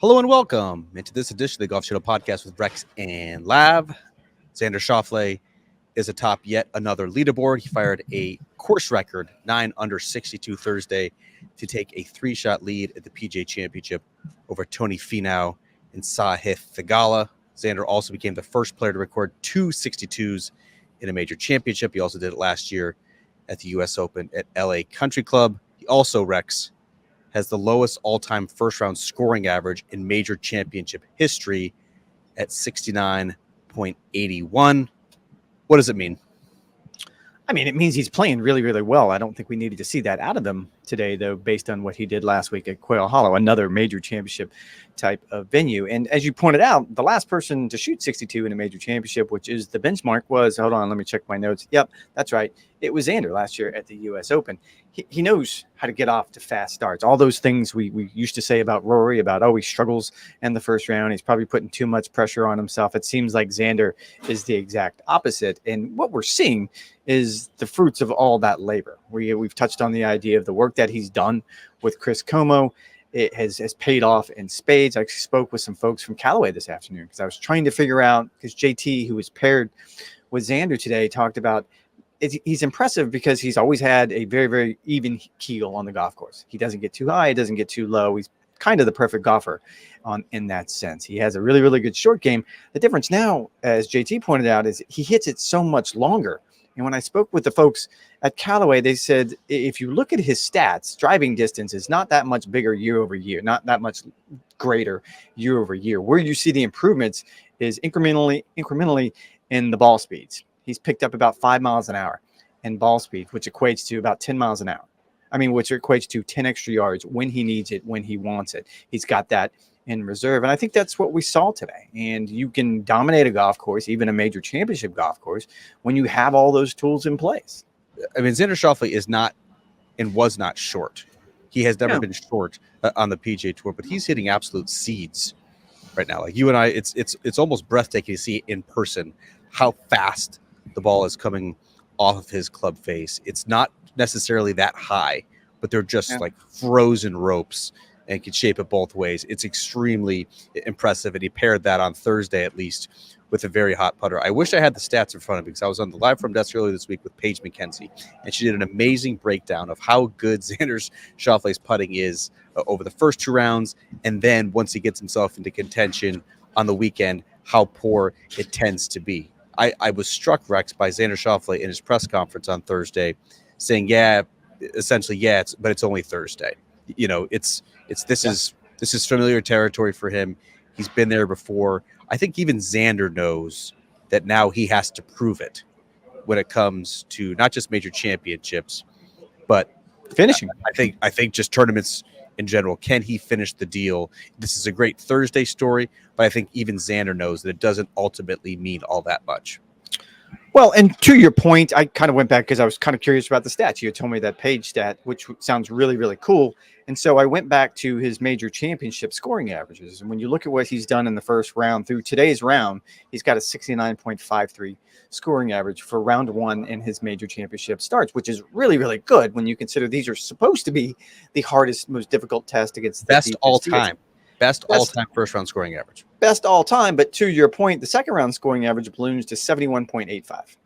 Hello and welcome into this edition of the Golf Channel Podcast with Rex and Lav. Xander Schauffele is atop yet another leaderboard. He fired a course record 9 under 62 Thursday to take a 3-shot lead at the PGA Championship over Tony Finau and Sahith Theegala. Xander also became the first player to record 2 62s in a major championship. He also did it last year at the U.S. Open at LA Country Club. He also, Rex, has the lowest all-time first-round scoring average in major championship history at 69.81. What does it mean? I mean, it means he's playing really, really well. I don't think we needed to see that out of him today, though, based on what he did last week at Quail Hollow, another major championship type of venue. And as you pointed out, the last person to shoot 62 in a major championship, which is the benchmark, was, hold on, let me check my notes. Yep, that's right. It was Xander last year at the U.S. Open. He knows how to get off to fast starts. All those things we used to say about Rory, about, he struggles in the first round. He's probably putting too much pressure on himself. It seems like Xander is the exact opposite. And what we're seeing is the fruits of all that labor. We've touched on the idea of the work that he's done with Chris Como. It has paid off in spades. I spoke with some folks from Callaway this afternoon because I was trying to figure out, because JT, who was paired with Xander today, talked about he's impressive because he's always had a very, very even keel on the golf course. He doesn't get too high. He doesn't get too low. He's kind of the perfect golfer in that sense. He has a really, really good short game. The difference now, as JT pointed out, is he hits it so much longer. And when I spoke with the folks at Callaway, they said if you look at his stats, driving distance is not that much bigger year over year, not that much greater year over year. Where you see the improvements is incrementally in the ball speeds. He's picked up about 5 miles an hour in ball speed, which equates to about 10 miles an hour. Which equates to 10 extra yards when he needs it, when he wants it. He's got that in reserve. And I think that's what we saw today. And you can dominate a golf course, even a major championship golf course, when you have all those tools in place. Xander Schauffele is not and was not short. He has never been short on the PGA Tour, but he's hitting absolute seeds right now. Like you and I, it's almost breathtaking to see in person how fast the ball is coming off of his club face. It's not necessarily that high, but they're just like frozen ropes and can shape it both ways. It's extremely impressive, and he paired that on Thursday at least with a very hot putter. I wish I had the stats in front of me because I was on the live from desk earlier this week with Paige McKenzie, and she did an amazing breakdown of how good Xander Schauffele's putting is over the first 2 rounds, and then once he gets himself into contention on the weekend, how poor it tends to be. I was struck, Rex, by Xander Schauffele in his press conference on Thursday saying, but it's only Thursday. This is familiar territory for him. He's been there before. I think even Xander knows that now he has to prove it when it comes to not just major championships, but finishing. I think just tournaments in general. Can he finish the deal? This is a great Thursday story, but I think even Xander knows that it doesn't ultimately mean all that much. Well, and to your point, I kind of went back because I was kind of curious about the stats. You had told me that Page stat, which sounds really, really cool. And so I went back to his major championship scoring averages. And when you look at what he's done in the first round through today's round, he's got a 69.53 scoring average for round 1 in his major championship starts, which is really, really good when you consider these are supposed to be the hardest, most difficult test against the best all time. Best all-time first-round scoring average. Best all-time, but to your point, the second-round scoring average balloons to 71.85.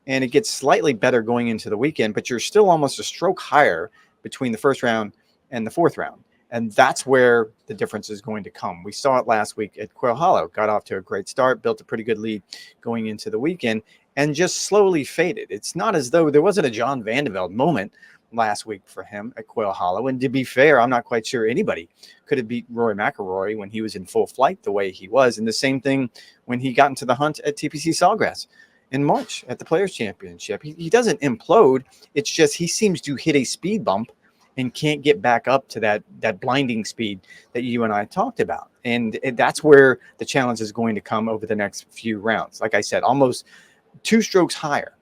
And it gets slightly better going into the weekend, but you're still almost a stroke higher between the first round and the fourth round. And that's where the difference is going to come. We saw it last week at Quail Hollow. Got off to a great start, built a pretty good lead going into the weekend, and just slowly faded. It's not as though there wasn't a John Vandevelde moment last week for him at Quail Hollow. And to be fair, I'm not quite sure anybody could have beat Rory McIlroy when he was in full flight the way he was. And the same thing when he got into the hunt at TPC Sawgrass in March at the Players Championship. He doesn't implode. It's just he seems to hit a speed bump and can't get back up to that blinding speed that you and I talked about. And that's where the challenge is going to come over the next few rounds. Like I said, almost 2 strokes higher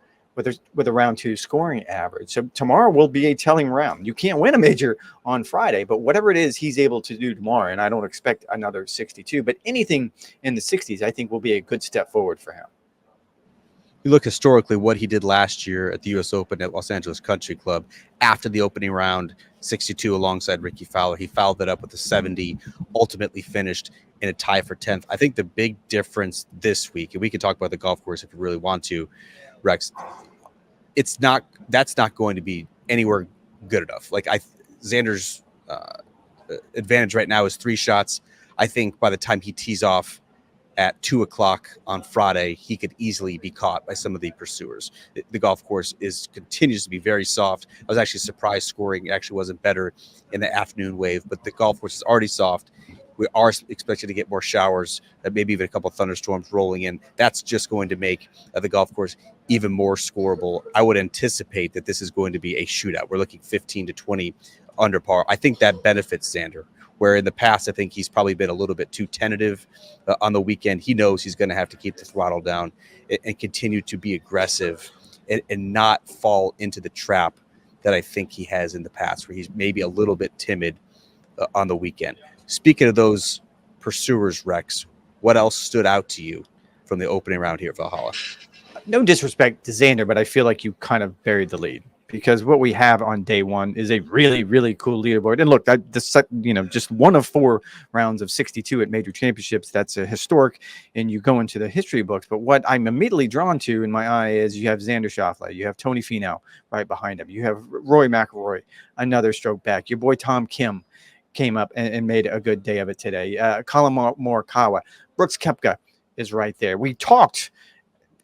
with a round 2 scoring average. So tomorrow will be a telling round. You can't win a major on Friday, but whatever it is he's able to do tomorrow, and I don't expect another 62, but anything in the 60s I think will be a good step forward for him. You look historically what he did last year at the U.S. Open at Los Angeles Country Club after the opening round, 62 alongside Ricky Fowler. He fouled it up with a 70, ultimately finished in a tie for 10th. I think the big difference this week, and we can talk about the golf course if you really want to, Rex, that's not going to be anywhere good enough. Like Xander's advantage right now is 3 shots. I think by the time he tees off at 2:00 on Friday, he could easily be caught by some of the pursuers. The golf course continues to be very soft. I was actually surprised scoring actually wasn't better in the afternoon wave, but the golf course is already soft. We are expected to get more showers, maybe even a couple of thunderstorms rolling in. That's just going to make the golf course even more scoreable. I would anticipate that this is going to be a shootout. We're looking 15 to 20 under par. I think that benefits Xander, where in the past, I think he's probably been a little bit too tentative on the weekend. He knows he's going to have to keep the throttle down and continue to be aggressive and not fall into the trap that I think he has in the past, where he's maybe a little bit timid on the weekend. Speaking of those pursuers, Rex, what else stood out to you from the opening round here at Valhalla? No disrespect to Xander, but I feel like you kind of buried the lead, because what we have on day one is a really, really cool leaderboard. And look, just one of 4 rounds of 62 at major championships. That's a historic, and you go into the history books. But what I'm immediately drawn to in my eye is you have Xander Schauffele, you have Tony Finau right behind him, you have Rory McIlroy, another stroke back. Your boy Tom Kim came up and made a good day of it today. Colin Morikawa, Brooks Koepka is right there. We talked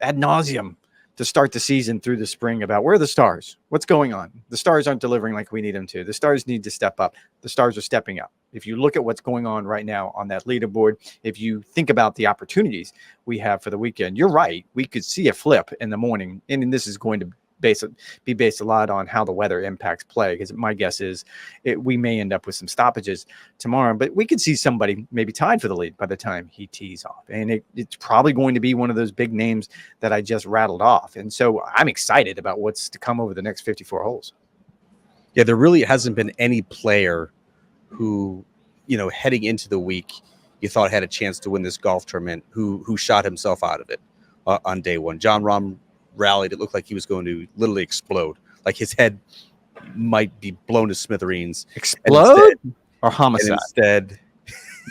ad nauseum to start the season through the spring about where are the stars? What's going on? The stars aren't delivering like we need them to. The stars need to step up. The stars are stepping up. If you look at what's going on right now on that leaderboard, if you think about the opportunities we have for the weekend, you're right. We could see a flip in the morning, and this is going to be based a lot on how the weather impacts play, because my guess is we may end up with some stoppages tomorrow, but we could see somebody maybe tied for the lead by the time he tees off, and it's probably going to be one of those big names that I just rattled off. And so I'm excited about what's to come over the next 54 holes. Yeah, there really hasn't been any player who, heading into the week, you thought had a chance to win this golf tournament, who shot himself out of it on day one. Jon Rahm rallied. It looked like he was going to literally explode. Like his head might be blown to smithereens. Explode or homicide? Instead,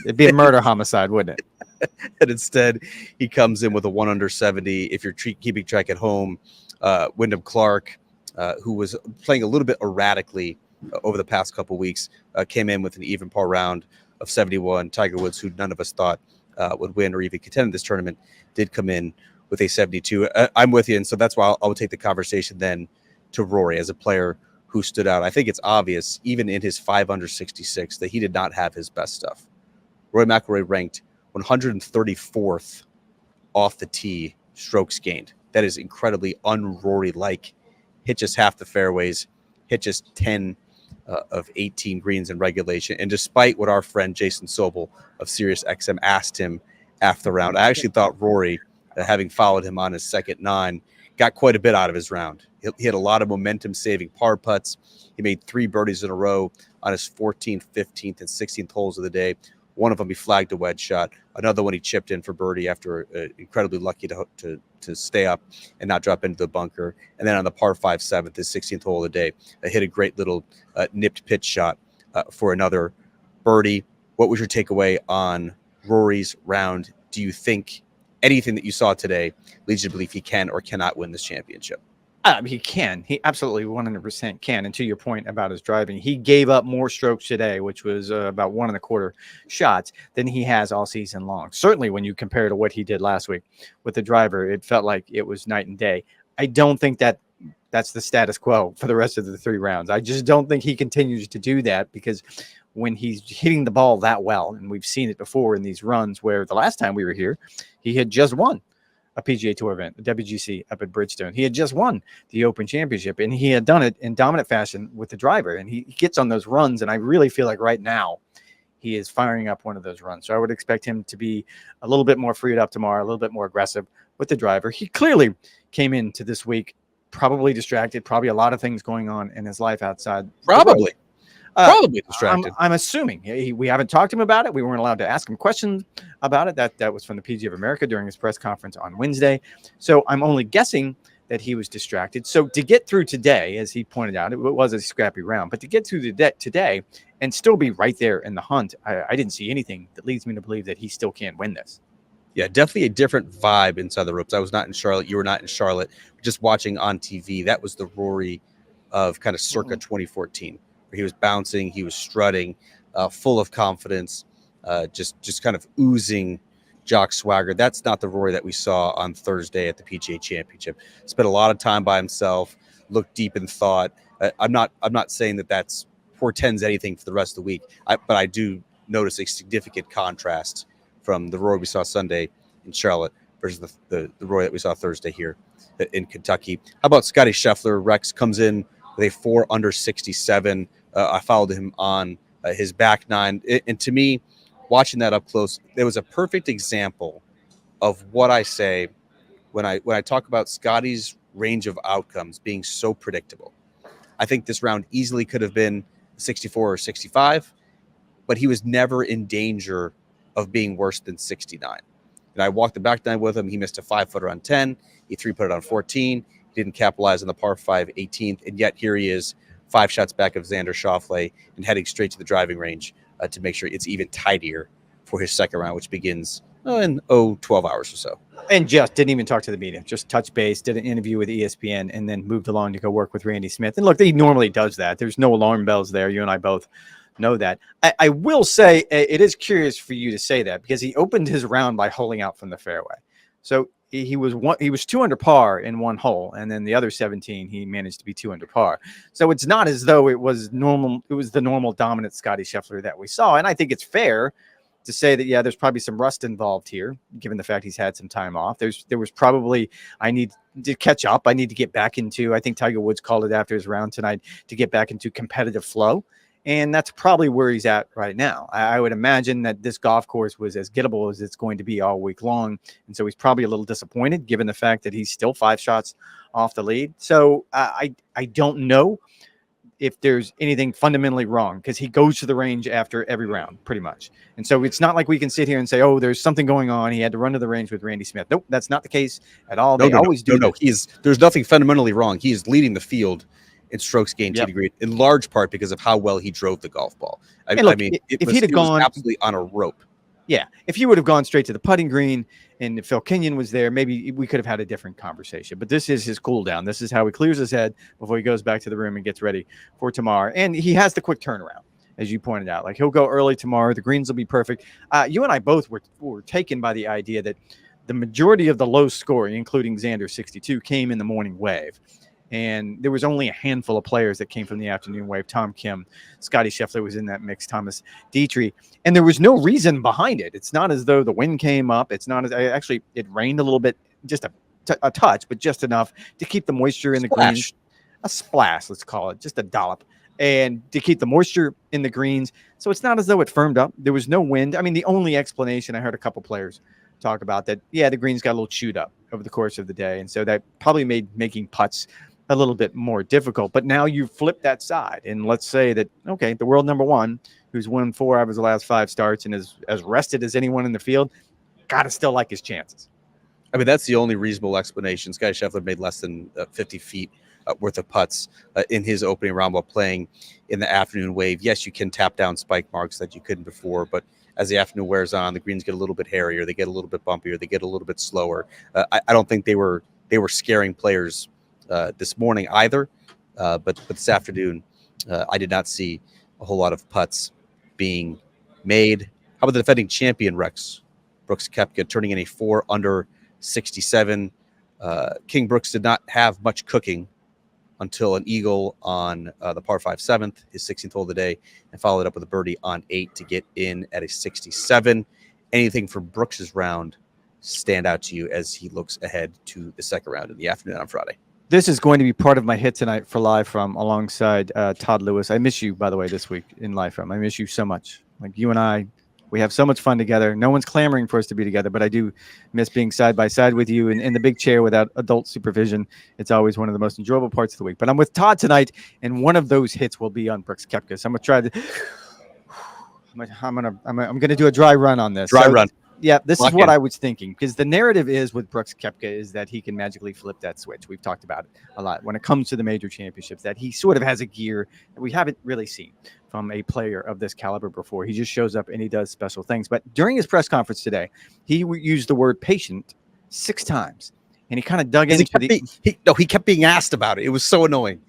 it'd be a murder homicide, wouldn't it? And instead, he comes in with a 1 under 70. If you're keeping track at home, Wyndham Clark, who was playing a little bit erratically over the past couple weeks, came in with an even par round of 71. Tiger Woods, who none of us thought would win or even contend in this tournament, did come in with a 72. I'm with you, and so that's why I'll take the conversation then to Rory as a player who stood out. I think it's obvious, even in his 5 under 66, that he did not have his best stuff. Rory McIlroy ranked 134th off the tee, strokes gained. That is incredibly un-Rory-like. Hit just half the fairways, hit just 10 of 18 greens in regulation. And despite what our friend Jason Sobel of SiriusXM asked him after the round, I actually thought Rory, having followed him on his second 9, got quite a bit out of his round. He had a lot of momentum-saving par putts. He made 3 birdies in a row on his 14th, 15th, and 16th holes of the day. One of them he flagged a wedge shot. Another one he chipped in for birdie after incredibly lucky to stay up and not drop into the bunker. And then on the par 5 7th, his 16th hole of the day, hit a great little nipped pitch shot for another birdie. What was your takeaway on Rory's round? Do you think anything that you saw today leads you to believe he can or cannot win this championship? He can. He absolutely 100% can. And to your point about his driving, he gave up more strokes today, which was about 1.25 shots, than he has all season long. Certainly when you compare to what he did last week with the driver, it felt like it was night and day. I don't think that's the status quo for the rest of the 3 rounds. I just don't think he continues to do that, because when he's hitting the ball that well, and we've seen it before in these runs where the last time we were here, he had just won a PGA Tour event, the WGC up at Bridgestone. He had just won the Open Championship, and he had done it in dominant fashion with the driver. And he gets on those runs, and I really feel like right now he is firing up one of those runs. So I would expect him to be a little bit more freed up tomorrow, a little bit more aggressive with the driver. He clearly came into this week probably distracted, probably a lot of things going on in his life outside. Probably. Probably distracted. I'm assuming we haven't talked to him about it. We weren't allowed to ask him questions about it. That was from the PGA of America during his press conference on Wednesday. So I'm only guessing that he was distracted. So to get through today, as he pointed out, it was a scrappy round, but to get through today and still be right there in the hunt, I didn't see anything that leads me to believe that he still can't win this. Yeah, definitely a different vibe inside the ropes. I was not in Charlotte. You were not in Charlotte. Just watching on TV, that was the Rory of kind of circa 2014, where he was bouncing, he was strutting, full of confidence, just kind of oozing jock swagger. That's not the Rory that we saw on Thursday at the PGA Championship. Spent a lot of time by himself, looked deep in thought. I'm not saying that that's portends anything for the rest of the week, but I do notice a significant contrast from the Rory we saw Sunday in Charlotte versus the Rory that we saw Thursday here in Kentucky. How about Scottie Scheffler? Rex comes in with a 4 under 67. I followed him on his back nine. And to me, watching that up close, there was a perfect example of what I say when I talk about Scottie's range of outcomes being so predictable. I think this round easily could have been 64 or 65, but he was never in danger of being worse than 69. And I walked the back nine with him. He missed a 5-footer on 10. He 3-putted on 14. He didn't capitalize on the par 5 18th. And yet here he is, 5 shots back of Xander Schauffele and heading straight to the driving range to make sure it's even tidier for his second round, which begins in 12 hours or so. And just didn't even talk to the media, just touch base, did an interview with ESPN, and then moved along to go work with Randy Smith. And look, he normally does that. There's no alarm bells there. You and I both know that. I will say it is curious for you to say that because he opened his round by holing out from the fairway. So he was 2 under par in one hole, and then the other 17 he managed to be 2 under par. So it's not as though it was normal. It was the normal dominant Scottie Scheffler that we saw, and I think it's fair to say that, yeah, there's probably some rust involved here, given the fact he's had some time off. There was probably, I need to catch up. I need to get back into, I think Tiger Woods called it after his round tonight, to get back into competitive flow. And that's probably where he's at right now. I would imagine that this golf course was as gettable as it's going to be all week long. And so he's probably a little disappointed given the fact that he's still 5 shots off the lead. So I don't know if there's anything fundamentally wrong because he goes to the range after every round pretty much. And so it's not like we can sit here and say, oh, there's something going on. He had to run to the range with Randy Smith. Nope, that's not the case at all. They always do. No, there's nothing fundamentally wrong. He is leading the field in strokes gained tee degree in large part because of how well he drove the golf ball. I mean, if he'd have gone absolutely on a rope. Yeah, if he would have gone straight to the putting green and if Phil Kenyon was there, maybe we could have had a different conversation. But this is his cool down. This is how he clears his head before he goes back to the room and gets ready for tomorrow. And he has the quick turnaround, as you pointed out. Like he'll go early tomorrow. The greens will be perfect. You and I both were taken by the idea that the majority of the low scoring, including Xander 62, came in the morning wave. And there was only a handful of players that came from the afternoon wave. Tom Kim, Scottie Scheffler was in that mix, Thomas Dietrich. And there was no reason behind it. It's not as though the wind came up. It's not as actually it rained a little bit, just a touch, but just enough to keep the moisture in the greens. A splash, let's call it, just a dollop. And to keep the moisture in the greens. So it's not as though it firmed up. There was no wind. I mean, the only explanation I heard a couple players talk about that, yeah, the greens got a little chewed up over the course of the day. And so that probably made making putts a little bit more difficult. But now you flip that side and let's say that, okay, the world number one, who's won 4 out of his last 5 starts and is as rested as anyone in the field, gotta still like his chances. I mean, that's the only reasonable explanation. Scottie Scheffler made less than 50 feet worth of putts in his opening round while playing in the afternoon wave. Yes, you can tap down spike marks that you couldn't before, but as the afternoon wears on, the greens get a little bit hairier, they get a little bit bumpier, they get a little bit slower. I don't think they were scaring players this morning either, but this afternoon I did not see a whole lot of putts being made. How about the defending champion, Rex? Brooks Koepka turning in a 4 under 67. King Brooks did not have much cooking until an eagle on the par 5 7th, his 16th hole of the day, and followed up with a birdie on 8 to get in at a 67. Anything from Brooks's round stand out to you as he looks ahead to the second round in the afternoon on Friday? This is going to be part of my hit tonight for Live From alongside Todd Lewis. I miss you, by the way, this week in Live From. I miss you so much. Like you and I We have so much fun together. No one's clamoring for us to be together, but I do miss being side by side with you in the big chair without adult supervision. It's always one of the most enjoyable parts of the week. But I'm with Todd tonight, and one of those hits will be on Brooks Koepka. So I'm gonna try to. I'm gonna do a dry run on this. Dry run. Yeah, this Lock is what in. I was thinking, because the narrative is with Brooks Koepka is that he can magically flip that switch. We've talked about it a lot when it comes to the major championships, that he sort of has a gear that we haven't really seen from a player of this caliber before. He just shows up and he does special things. But during his press conference today, he used the word patient 6 times. And he kind of dug into he kept being asked about it. It was so annoying.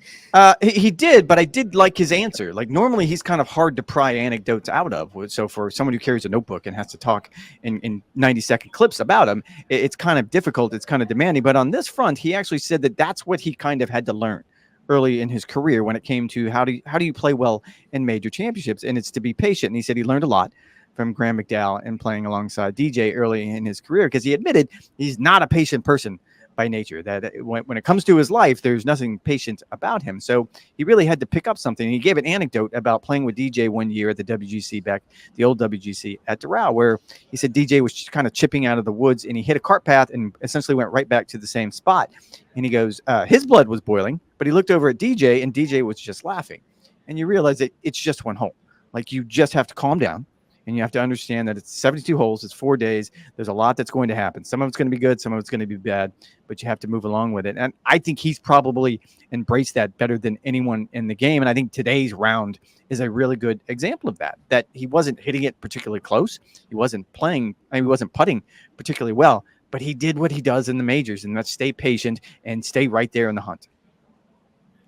He did, but I did like his answer. Like, normally he's kind of hard to pry anecdotes out of. So for someone who carries a notebook and has to talk in 90-second clips about him, it's kind of difficult. It's kind of demanding. But on this front, he actually said that that's what he kind of had to learn early in his career when it came to how do you play well in major championships, and it's to be patient. And he said he learned a lot from Graham McDowell and playing alongside DJ early in his career, because he admitted he's not a patient person by nature, that when it comes to his life, there's nothing patient about him. So he really had to pick up something. He gave an anecdote about playing with DJ one year at the WGC, back the old WGC at Doral, where he said DJ was kind of chipping out of the woods and he hit a cart path and essentially went right back to the same spot. And he goes, his blood was boiling, but he looked over at DJ and DJ was just laughing. And you realize that it's just one hole. Like, you just have to calm down. And you have to understand that it's 72 holes. It's 4 days. There's a lot that's going to happen. Some of it's going to be good. Some of it's going to be bad. But you have to move along with it. And I think he's probably embraced that better than anyone in the game. And I think today's round is a really good example of that. That he wasn't hitting it particularly close. He wasn't he wasn't putting particularly well. But he did what he does in the majors, and that's stay patient and stay right there in the hunt.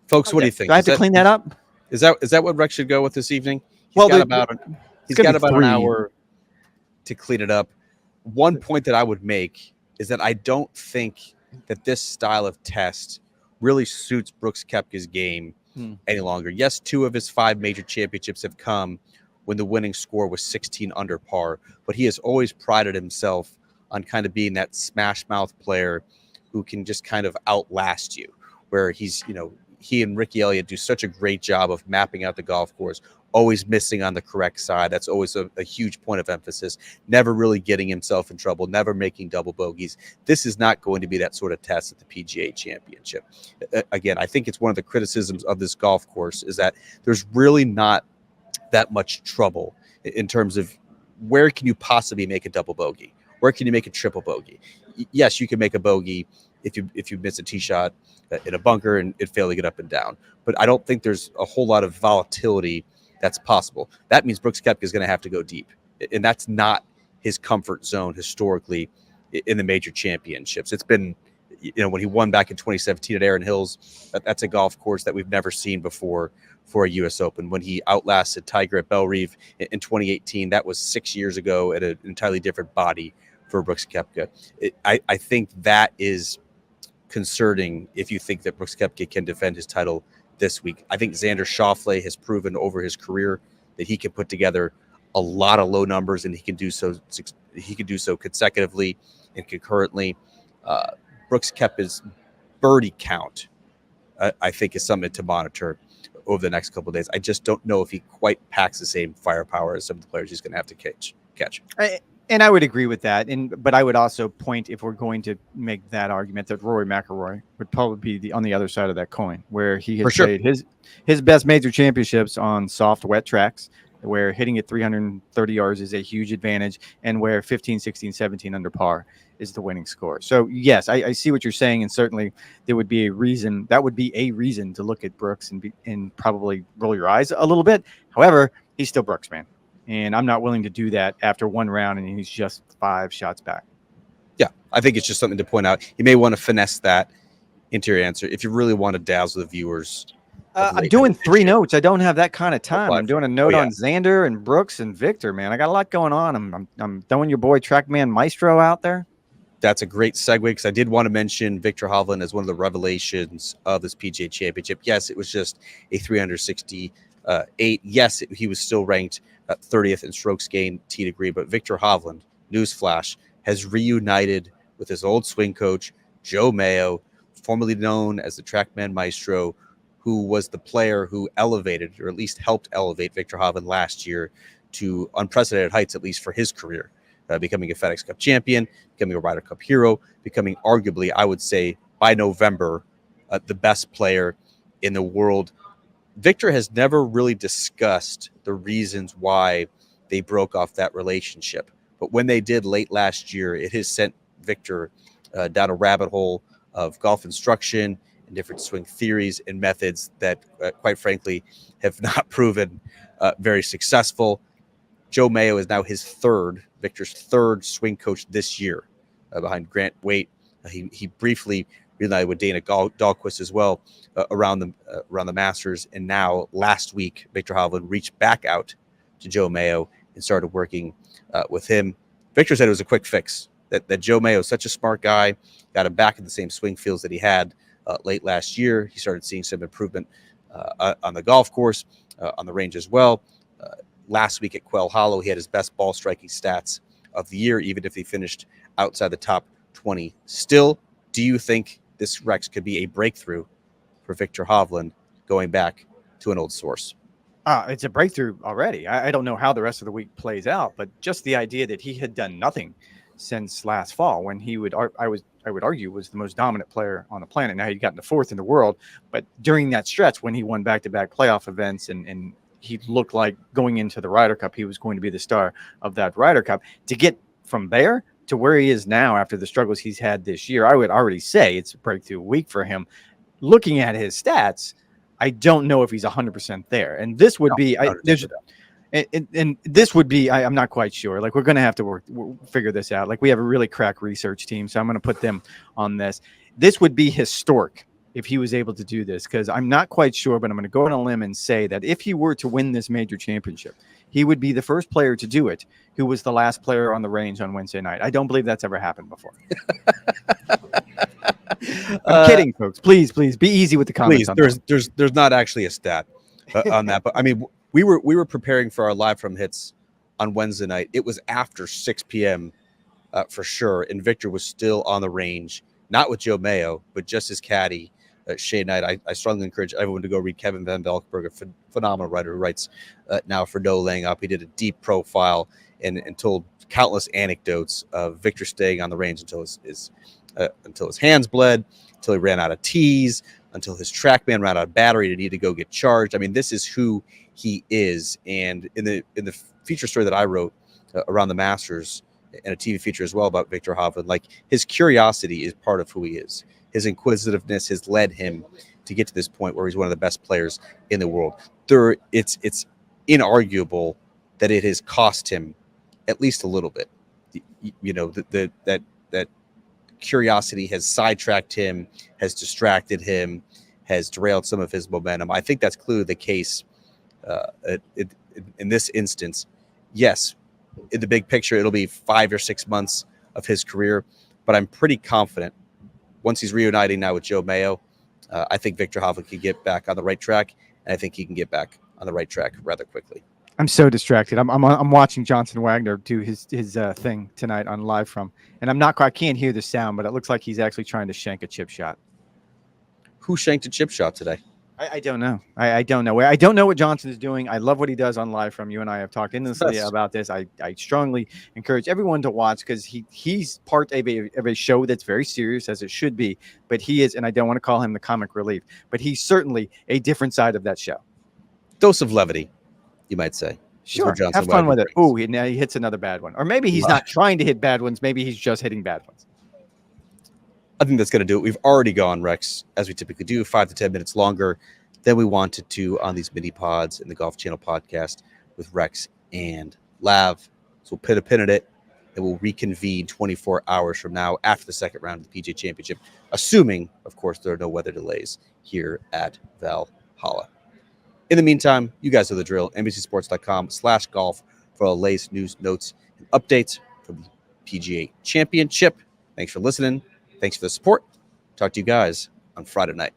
Folks, what do you think? Do I have to clean that up? Is that what Rex should go with this evening? He's got about an hour to clean it up. One point that I would make is that I don't think that this style of test really suits Brooks Koepka's game any longer. Yes, 2 of his 5 major championships have come when the winning score was 16 under par, but he has always prided himself on kind of being that smash mouth player who can just kind of outlast you, where he and Ricky Elliott do such a great job of mapping out the golf course, always missing on the correct side. That's always a huge point of emphasis, never really getting himself in trouble, never making double bogeys. This is not going to be that sort of test at the PGA Championship. Again, I think it's one of the criticisms of this golf course is that there's really not that much trouble in terms of where can you possibly make a double bogey? Where can you make a triple bogey? Yes, you can make a bogey if you miss a tee shot in a bunker and it fail to get up and down. But I don't think there's a whole lot of volatility that's possible. That means Brooks Koepka is going to have to go deep, and that's not his comfort zone historically in the major championships. It's been, when he won back in 2017 at Erin Hills, that's a golf course that we've never seen before for a U.S. Open. When he outlasted Tiger at Bellerive in 2018, that was 6 years ago at an entirely different body for Brooks Koepka. I think that is concerning if you think that Brooks Koepka can defend his title this week. I think Xander Schauffele has proven over his career that he can put together a lot of low numbers, and he can do so consecutively and concurrently. Brooks Koepka's birdie count, I think, is something to monitor over the next couple of days. I just don't know if he quite packs the same firepower as some of the players he's going to have to catch. And I would agree with that. But I would also point, if we're going to make that argument, that Rory McIlroy would probably be on the other side of that coin, where he has played his best major championships on soft, wet tracks, where hitting at 330 yards is a huge advantage, and where 15, 16, 17 under par is the winning score. So yes, I see what you're saying, and certainly there would be a reason. That would be a reason to look at Brooks and probably roll your eyes a little bit. However, he's still Brooks, man. And I'm not willing to do that after one round and he's just 5 shots back. Yeah, I think it's just something to point out. You may want to finesse that into your answer if you really want to dazzle the viewers. I'm doing 3 notes. I don't have that kind of time. I'm doing a note on Xander and Brooks and Viktor, man. I got a lot going on. I'm throwing your boy Trackman Maestro out there. That's a great segue, because I did want to mention Viktor Hovland as one of the revelations of this PGA Championship. Yes, it was just a 368. Yes, he was still ranked 30th in strokes gained tee to green, but Viktor Hovland, newsflash, has reunited with his old swing coach, Joe Mayo, formerly known as the Trackman Maestro, who was the player who elevated, or at least helped elevate, Viktor Hovland last year to unprecedented heights, at least for his career, becoming a FedEx Cup champion, becoming a Ryder Cup hero, becoming arguably, I would say, by November, the best player in the world. Viktor has never really discussed the reasons why they broke off that relationship. But when they did late last year, it has sent Viktor down a rabbit hole of golf instruction and different swing theories and methods that, quite frankly, have not proven very successful. Joe Mayo is now Viktor's third swing coach this year, behind Grant Waite. He briefly reunited with Dana Dahlquist as well around the Masters, and now last week Viktor Hovland reached back out to Joe Mayo and started working with him. Viktor said it was a quick fix. That Joe Mayo is such a smart guy, got him back in the same swing fields that he had late last year. He started seeing some improvement on the golf course, on the range as well. Last week at Quail Hollow, he had his best ball striking stats of the year, even if he finished outside the top 20. Still, do you think this, Rex, could be a breakthrough for Viktor Hovland going back to an old source? It's a breakthrough already. I don't know how the rest of the week plays out, but just the idea that he had done nothing since last fall, when I would argue was the most dominant player on the planet. Now he'd gotten to fourth in the world, but during that stretch when he won back-to-back playoff events and he looked like going into the Ryder Cup, he was going to be the star of that Ryder Cup. To get from there to where he is now after the struggles he's had this year, I would already say it's a breakthrough week for him. Looking at his stats, I don't know if he's 100% there. And this would be, this would be, I'm not quite sure. Like, we're going to have to figure this out. Like, we have a really crack research team, so I'm going to put them on this. This would be historic if he was able to do this, because I'm not quite sure, but I'm going to go on a limb and say that if he were to win this major championship, he would be the first player to do it who was the last player on the range on Wednesday night. I don't believe that's ever happened before. I'm kidding, folks. Please be easy with the comments. Please, there's not actually a stat on that, but I mean, we were preparing for our live from hits on Wednesday night. It was after 6 p.m. For sure, and Viktor was still on the range, not with Joe Mayo, but just his caddy, Shea Knight. I strongly encourage everyone to go read Kevin Van Valkenburg, a phenomenal writer who writes now for No Laying Up. He did a deep profile and told countless anecdotes of Viktor staying on the range until his hands bled, until he ran out of tees, until his TrackMan ran out of battery and needed to go get charged. I mean, this is who he is. And in the feature story that I wrote around the Masters, and a TV feature as well about Viktor Hovland, like, his curiosity is part of who he is. His inquisitiveness has led him to get to this point where he's one of the best players in the world. It's inarguable that it has cost him at least a little bit. You know, that curiosity has sidetracked him, has distracted him, has derailed some of his momentum. I think that's clearly the case in this instance. Yes, in the big picture, it'll be 5 or 6 months of his career, but I'm pretty confident once he's reuniting now with Joe Mayo, I think Viktor Hovland can get back on the right track, and I think he can get back on the right track rather quickly. I'm so distracted. I'm watching Johnson Wagner do his thing tonight on Live From, and I can't hear the sound, but it looks like he's actually trying to shank a chip shot. Who shanked a chip shot today? I don't know. I don't know. I don't know what Johnson is doing. I love what he does on Live From. You and I have talked endlessly about this. I strongly encourage everyone to watch, because he's part of a show that's very serious, as it should be. But he is, and I don't want to call him the comic relief, but he's certainly a different side of that show. Dose of levity, you might say. Sure. Have fun with it. Oh, now he hits another bad one. Or maybe he's not trying to hit bad ones. Maybe he's just hitting bad ones. I think that's going to do it. We've already gone, Rex, as we typically do, 5 to 10 minutes longer than we wanted to on these mini pods in the Golf Channel podcast with Rex and Lav. So we'll put a pin in it, and we'll reconvene 24 hours from now after the second round of the PGA Championship, assuming, of course, there are no weather delays here at Valhalla. In the meantime, you guys know the drill. NBCSports.com/golf for all the latest news, notes, and updates from the PGA Championship. Thanks for listening. Thanks for the support. Talk to you guys on Friday night.